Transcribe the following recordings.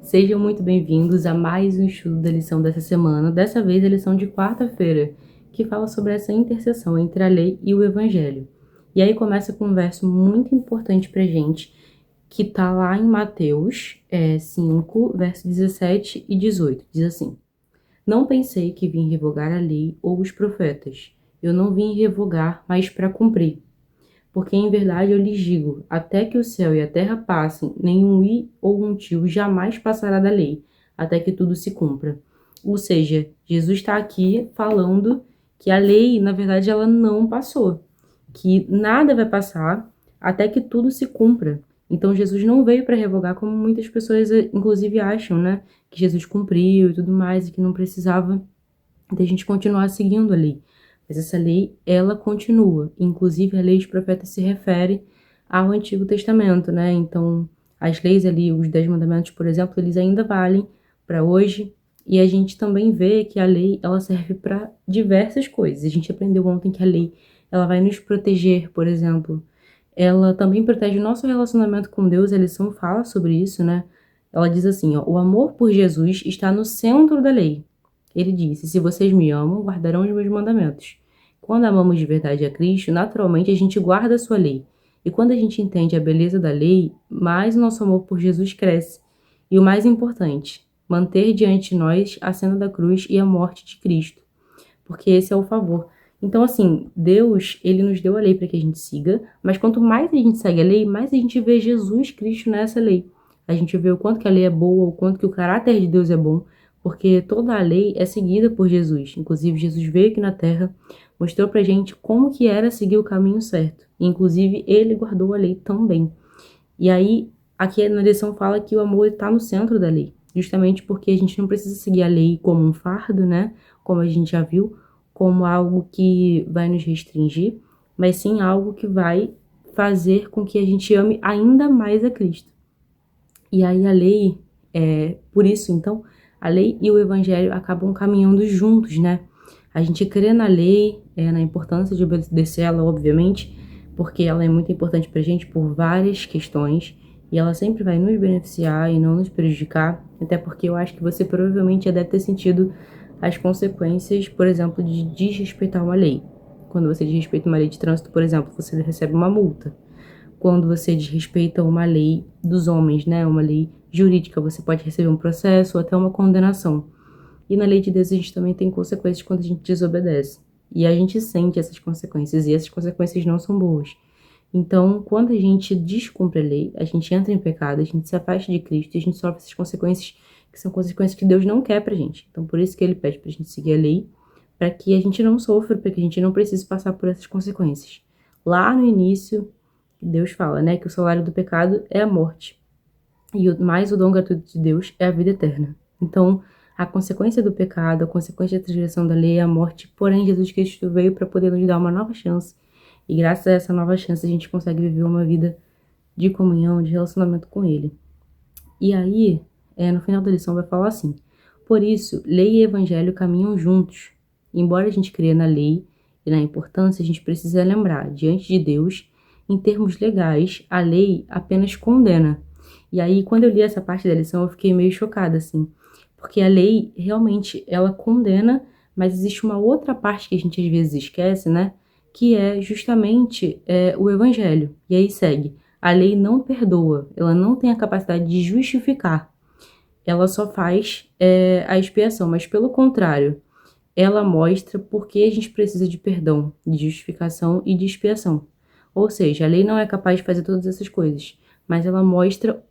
Sejam muito bem-vindos a mais um estudo da lição dessa semana, dessa vez a lição de quarta-feira, que fala sobre essa interseção entre a lei e o evangelho. E aí começa com um verso muito importante pra gente, que tá lá em Mateus 5, verso 17 e 18. Diz assim: Não pensei que vim revogar a lei ou os profetas. Eu não vim revogar, mas para cumprir. Porque em verdade eu lhes digo, até que o céu e a terra passem, nenhum i ou um tio jamais passará da lei, até que tudo se cumpra. Ou seja, Jesus está aqui falando que a lei, na verdade, ela não passou, que nada vai passar até que tudo se cumpra. Então Jesus não veio para revogar, como muitas pessoas inclusive acham, né? Que Jesus cumpriu e tudo mais, e que não precisava de a gente continuar seguindo a lei. Mas essa lei, ela continua. Inclusive, a lei dos profetas se refere ao Antigo Testamento, né? Então, as leis ali, os 10 mandamentos, por exemplo, eles ainda valem para hoje. E a gente também vê que a lei, ela serve para diversas coisas. A gente aprendeu ontem que a lei, ela vai nos proteger, por exemplo. Ela também protege o nosso relacionamento com Deus. A lição fala sobre isso, né? Ela diz assim, ó, o amor por Jesus está no centro da lei. Ele disse, se vocês me amam, guardarão os meus mandamentos. Quando amamos de verdade a Cristo, naturalmente a gente guarda a sua lei. E quando a gente entende a beleza da lei, mais o nosso amor por Jesus cresce. E o mais importante, manter diante de nós a cena da cruz e a morte de Cristo. Porque esse é o favor. Então, assim, Deus, ele nos deu a lei para que a gente siga, mas quanto mais a gente segue a lei, mais a gente vê Jesus Cristo nessa lei. A gente vê o quanto que a lei é boa, o quanto que o caráter de Deus é bom, porque toda a lei é seguida por Jesus. Inclusive, Jesus veio aqui na Terra, mostrou pra gente como que era seguir o caminho certo. E, inclusive, ele guardou a lei também. E aí, aqui na lição fala que o amor está no centro da lei, justamente porque a gente não precisa seguir a lei como um fardo, né? Como a gente já viu, como algo que vai nos restringir, mas sim algo que vai fazer com que a gente ame ainda mais a Cristo. E aí a lei, por isso então, a lei e o evangelho acabam caminhando juntos, né? A gente crê na lei, na importância de obedecer ela, obviamente, porque ela é muito importante pra gente por várias questões, e ela sempre vai nos beneficiar e não nos prejudicar, até porque eu acho que você provavelmente já deve ter sentido as consequências, por exemplo, de desrespeitar uma lei. Quando você desrespeita uma lei de trânsito, por exemplo, você recebe uma multa. Quando você desrespeita uma lei dos homens, né, uma lei jurídica, você pode receber um processo ou até uma condenação. E na lei de Deus a gente também tem consequências quando a gente desobedece. E a gente sente essas consequências, e essas consequências não são boas. Então, quando a gente descumpre a lei, a gente entra em pecado, a gente se afasta de Cristo e a gente sofre essas consequências que são consequências que Deus não quer pra gente. Então, por isso que ele pede pra gente seguir a lei, para que a gente não sofra, para que a gente não precise passar por essas consequências. Lá no início, Deus fala, né, que o salário do pecado é a morte. E mais o dom gratuito de Deus é a vida eterna. Então, a consequência do pecado, a consequência da transgressão da lei é a morte, porém Jesus Cristo veio para poder nos dar uma nova chance. E graças a essa nova chance a gente consegue viver uma vida de comunhão, de relacionamento com Ele. E aí, no final da lição vai falar assim: por isso, lei e evangelho caminham juntos. Embora a gente creia na lei e na importância, a gente precisa lembrar, diante de Deus, em termos legais, a lei apenas condena. E aí, quando eu li essa parte da lição, eu fiquei meio chocada, assim, porque a lei realmente ela condena, mas existe uma outra parte que a gente às vezes esquece, né? Que é justamente o evangelho. E aí segue: a lei não perdoa, ela não tem a capacidade de justificar, ela só faz a expiação, mas pelo contrário, ela mostra por que a gente precisa de perdão, de justificação e de expiação. Ou seja, a lei não é capaz de fazer todas essas coisas, mas ela mostra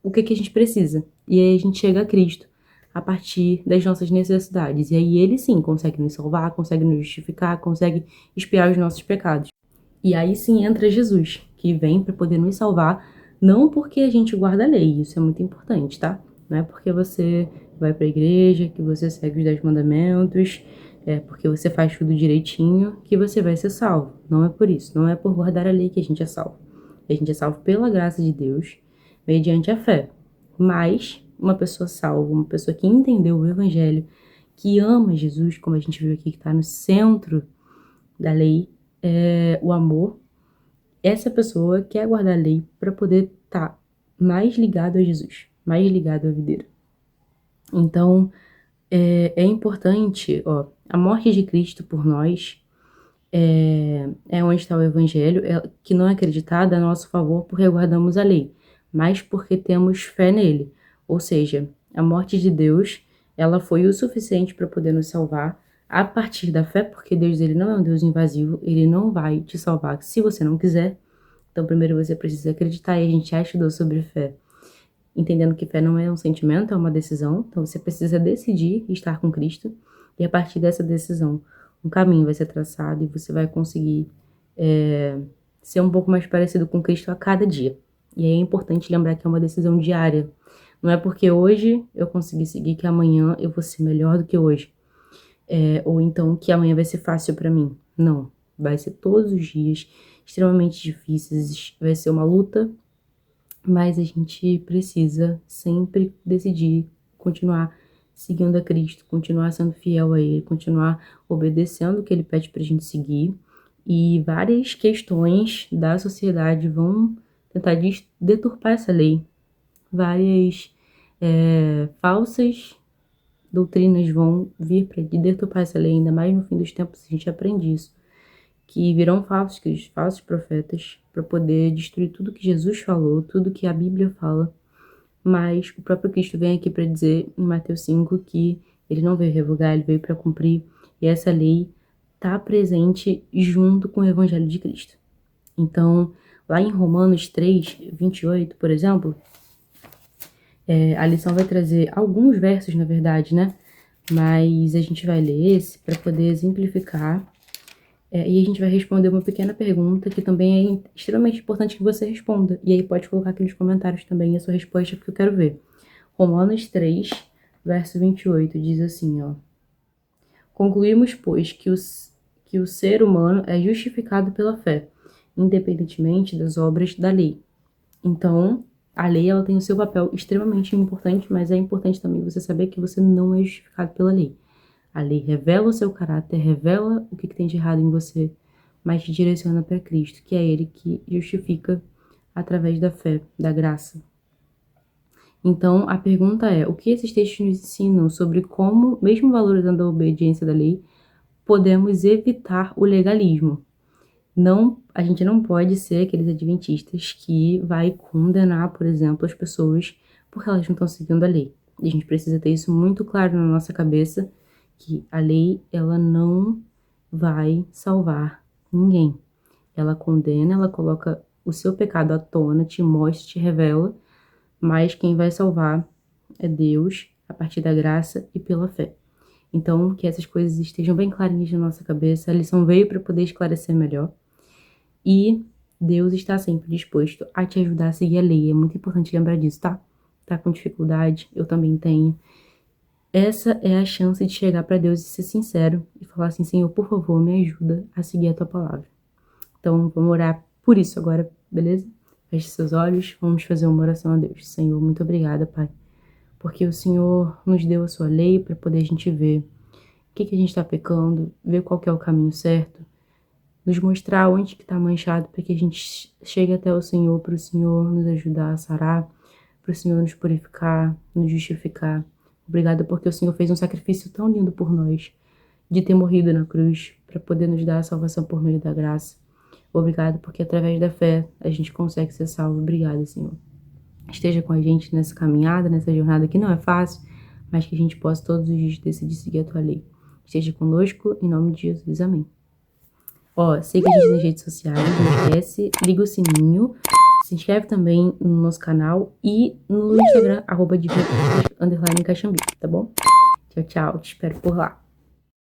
o que a gente precisa. E aí a gente chega a Cristo a partir das nossas necessidades. E aí ele sim consegue nos salvar, consegue nos justificar, consegue expiar os nossos pecados. E aí sim entra Jesus, que vem para poder nos salvar, não porque a gente guarda a lei, isso é muito importante, tá? Não é porque você vai para a igreja, que você segue os 10 mandamentos, porque você faz tudo direitinho, que você vai ser salvo. Não é por isso, não é por guardar a lei que a gente é salvo. A gente é salvo pela graça de Deus, mediante a fé. Mas uma pessoa salva, uma pessoa que entendeu o evangelho, que ama Jesus, como a gente viu aqui, que está no centro da lei, o amor, essa pessoa quer guardar a lei para poder estar mais ligado a Jesus, mais ligado à videira. Então, é importante, ó, a morte de Cristo por nós é onde está o evangelho, que não é acreditado a nosso favor porque guardamos a lei, mas porque temos fé nele. Ou seja, a morte de Deus, ela foi o suficiente para poder nos salvar a partir da fé, porque Deus ele não é um Deus invasivo, ele não vai te salvar se você não quiser. Então, primeiro você precisa acreditar, e a gente já estudou sobre fé, entendendo que fé não é um sentimento, é uma decisão. Então, você precisa decidir estar com Cristo, e a partir dessa decisão, um caminho vai ser traçado e você vai conseguir ser um pouco mais parecido com Cristo a cada dia. E aí é importante lembrar que é uma decisão diária. Não é porque hoje eu consegui seguir que amanhã eu vou ser melhor do que hoje. Ou então que amanhã vai ser fácil para mim. Não. Vai ser todos os dias extremamente difíceis. Vai ser uma luta, mas a gente precisa sempre decidir continuar seguindo a Cristo, continuar sendo fiel a Ele, continuar obedecendo o que Ele pede pra gente seguir. E várias questões da sociedade vão tentar deturpar essa lei. Várias falsas doutrinas vão vir para deturpar essa lei, ainda mais no fim dos tempos, a gente aprende isso. Que virão falsos cristos, falsos profetas, para poder destruir tudo que Jesus falou, tudo que a Bíblia fala. Mas o próprio Cristo vem aqui para dizer em Mateus 5 que ele não veio revogar, ele veio para cumprir. E essa lei está presente junto com o Evangelho de Cristo. Então, lá em Romanos 3, 28, por exemplo, a lição vai trazer alguns versos, na verdade, né? Mas a gente vai ler esse para poder exemplificar. E a gente vai responder uma pequena pergunta que também é extremamente importante que você responda. E aí pode colocar aqui nos comentários também a sua resposta, porque eu quero ver. Romanos 3, verso 28, diz assim, ó. Concluímos, pois, que o ser humano é justificado pela fé, independentemente das obras da lei. Então, a lei ela tem o seu papel extremamente importante, mas é importante também você saber que você não é justificado pela lei. A lei revela o seu caráter, revela o que tem de errado em você, mas te direciona para Cristo, que é Ele que justifica através da fé, da graça. Então, a pergunta é, o que esses textos nos ensinam sobre como, mesmo valorizando a obediência da lei, podemos evitar o legalismo? Não, a gente não pode ser aqueles adventistas que vai condenar, por exemplo, as pessoas porque elas não estão seguindo a lei. E a gente precisa ter isso muito claro na nossa cabeça, que a lei, ela não vai salvar ninguém. Ela condena, ela coloca o seu pecado à tona, te mostra, te revela, mas quem vai salvar é Deus, a partir da graça e pela fé. Então, que essas coisas estejam bem clarinhas na nossa cabeça. A lição veio para poder esclarecer melhor. E Deus está sempre disposto a te ajudar a seguir a lei. É muito importante lembrar disso, tá? Tá com dificuldade? Eu também tenho. Essa é a chance de chegar para Deus e ser sincero e falar assim, Senhor, por favor, me ajuda a seguir a tua palavra. Então, vamos orar por isso agora, beleza? Feche seus olhos, vamos fazer uma oração a Deus. Senhor, muito obrigada, Pai, porque o Senhor nos deu a sua lei para poder a gente ver o que a gente está pecando, ver qual que é o caminho certo, nos mostrar onde que está manchado para que a gente chegue até o Senhor, para o Senhor nos ajudar a sarar, para o Senhor nos purificar, nos justificar. Obrigada porque o Senhor fez um sacrifício tão lindo por nós, de ter morrido na cruz, para poder nos dar a salvação por meio da graça. Obrigada porque através da fé a gente consegue ser salvo. Obrigada, Senhor. Esteja com a gente nessa caminhada, nessa jornada que não é fácil, mas que a gente possa todos os dias decidir seguir a tua lei. Esteja conosco, em nome de Jesus. Amém. Ó, siga a gente nas redes sociais, não esquece, liga o sininho, se inscreve também no nosso canal e no Instagram, @Caxambi, tá bom? Tchau, tchau, te espero por lá.